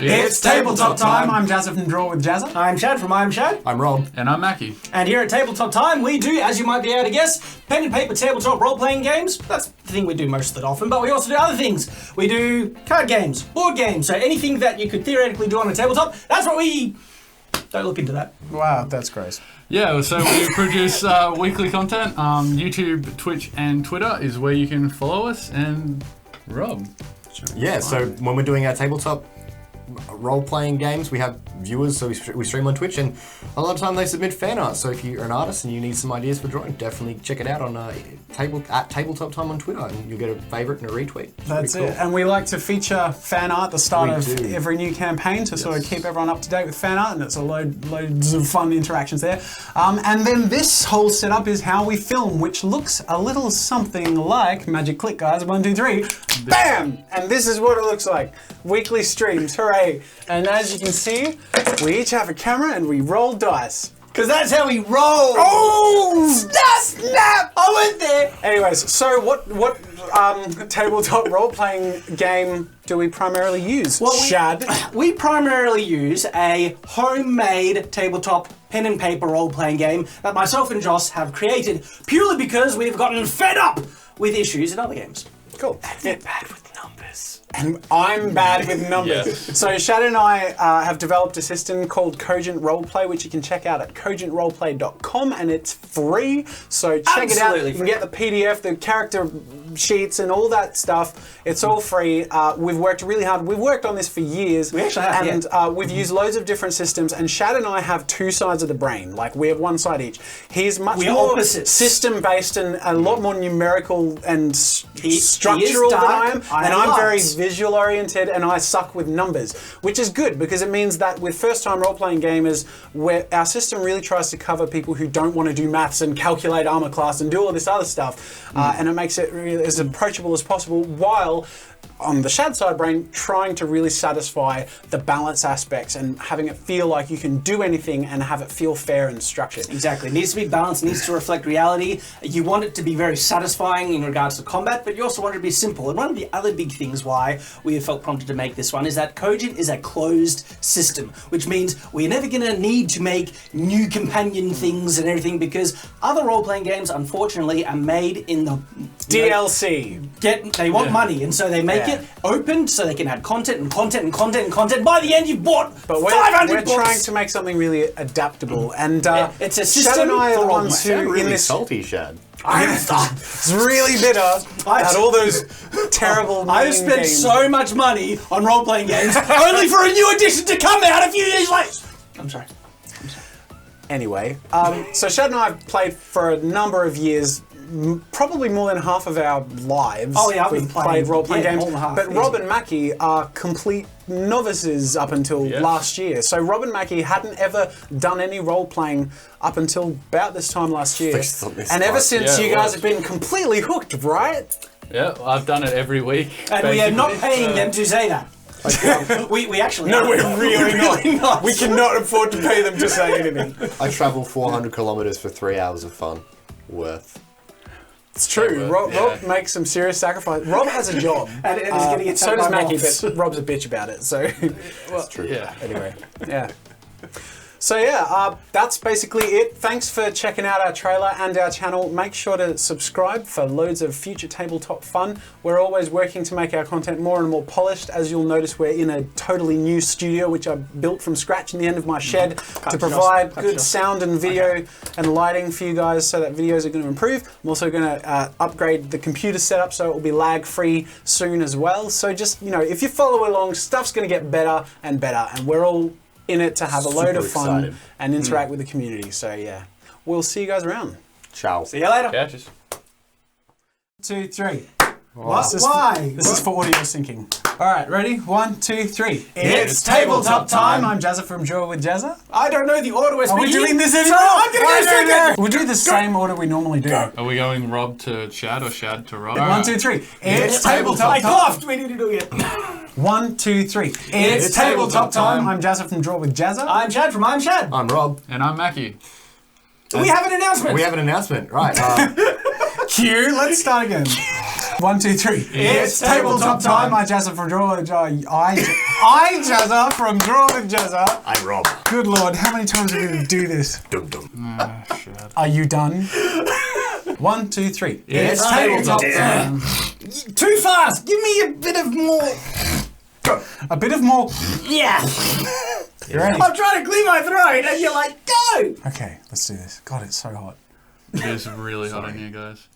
It's Tabletop Time. I'm Jazza from Draw with Jazza. I'm Chad from I'm Chad. I'm Rob. And I'm Mackie. And here at Tabletop Time, we do, as you might be able to guess, pen and paper tabletop role-playing games. That's the thing we do most of the often, but we also do other things. We do card games, board games, so anything that you could theoretically do on a tabletop, that's what we... Don't look into that. Wow, that's gross. Yeah, so we produce weekly content. YouTube, Twitch, and Twitter is where you can follow us. And Rob. Yeah, so when we're doing our tabletop role-playing games, we have viewers, so we stream on Twitch, and a lot of time they submit fan art. So if you're an artist and you need some ideas for drawing, definitely check it out on at Tabletop Time on Twitter, and you'll get a favourite and a retweet. That's it. And we like to feature fan art at the start of every new campaign to sort of keep everyone up to date with fan art, and it's a loads of fun interactions there. And then this whole setup is how we film, which looks a little something like Magic Click, guys. 1, 2, 3, bam! And this is what it looks like. Weekly streams, hooray! And as you can see, we each have a camera and we roll dice. Because that's how we roll! Oh! Snap! I went there! Anyways, so what tabletop role-playing game do we primarily use? Well, Shad? We primarily use a homemade tabletop pen and paper role-playing game that myself and Joss have created purely because we've gotten fed up with issues in other games. Cool. And they're bad with numbers. And I'm bad with numbers. Yeah. So Shad and I have developed a system called Cogent Roleplay, which you can check out at cogentroleplay.com, and it's free. So check it out. You can get the PDF, the character sheets, and all that stuff. It's all free. We've worked really hard. We've worked on this for years. We actually have, and we've used loads of different systems. And Shad and I have two sides of the brain. Like, we have one side each. He's much more system-based and a lot more numerical and structural than I am. And I'm very visual oriented, and I suck with numbers, which is good because it means that with first-time role-playing gamers, where our system really tries to cover people who don't want to do maths and calculate armor class and do all this other stuff, and it makes it really as approachable as possible, while on the Shad side brain, trying to really satisfy the balance aspects and having it feel like you can do anything and have it feel fair and structured. Exactly. It needs to be balanced, it needs to reflect reality. You want it to be very satisfying in regards to combat, but you also want it to be simple. And one of the other big things why we have felt prompted to make this one is that Cogent is a closed system, which means we're never going to need to make new companion things and everything, because other role-playing games, unfortunately, are made in the DLC. They want money, and so they make it open so they can add content and content and content and content. By the end, you've bought 500 we're books. trying to make something really adaptable, and it's a system Shad and I are the for ones who Really in this. salty, Shad. It's really bitter at all those terrible. I've spent games. so much money on role-playing games, only for a new edition to come out a few years later. I'm sorry. Anyway, so Shad and I have played for a number of years. Probably more than half of our lives. Oh yeah, we've played role-playing games. more than half, but easy. Rob and Mackie are complete novices up until last year. So Rob and Mackie hadn't ever done any role-playing up until about this time last year. And ever since, you guys have been completely hooked, right? Yeah, I've done it every week. And we are not paying them to say that. we actually No, we're really not. We cannot afford to pay them to say anything. I travel 400 kilometers for 3 hours of fun. Worth. It's true. Rob makes some serious sacrifice. Rob has a job. and he's getting it. So does Mackie, but Rob's a bitch about it. So That's true. Yeah. anyway, yeah. So yeah, that's basically it. Thanks for checking out our trailer and our channel. Make sure to subscribe for loads of future tabletop fun. We're always working to make our content more and more polished. As you'll notice, we're in a totally new studio, which I built from scratch in the end of my shed to provide good sound and video and lighting for you guys, so that videos are going to improve. I'm also going to upgrade the computer setup so it will be lag-free soon as well. So just, if you follow along, stuff's going to get better, and we're all in it to have a load of fun and interact with the community. So yeah, we'll see you guys around. Ciao. See you later. Catches. 2, 3. What? Why? This is for audio syncing. All right, ready? 1, 2, 3. It's tabletop time. I'm Jazza from Draw with Jazza. I don't know the order we're Are we speaking. doing this anymore? I'm going to go second. We'll do the same order we normally do. Are we going Rob to Shad or Shad to Rob? 1, 2, 3. It's tabletop. I coughed. We need to do it. 1, 2, 3. It's tabletop time. I'm Jazza from Draw with Jazza. I'm Chad from I'm Chad. I'm Rob. And I'm Mackie. We have an announcement. We have an announcement, right? Cue. Let's start again. 1, 2, 3. It's tabletop time. I Jazza from Draw and I Jazza from Draw and Jazza. I'm Rob. Good lord, how many times are we going to do this? Dum dum. Shit. Are you done? 1, 2, 3. It's tabletop time. Too fast. Give me a bit of more. A bit of more. Yeah. You ready? I'm trying to clear my throat, and you're like, go. Okay, let's do this. God, it's so hot. It is really hot in here, guys.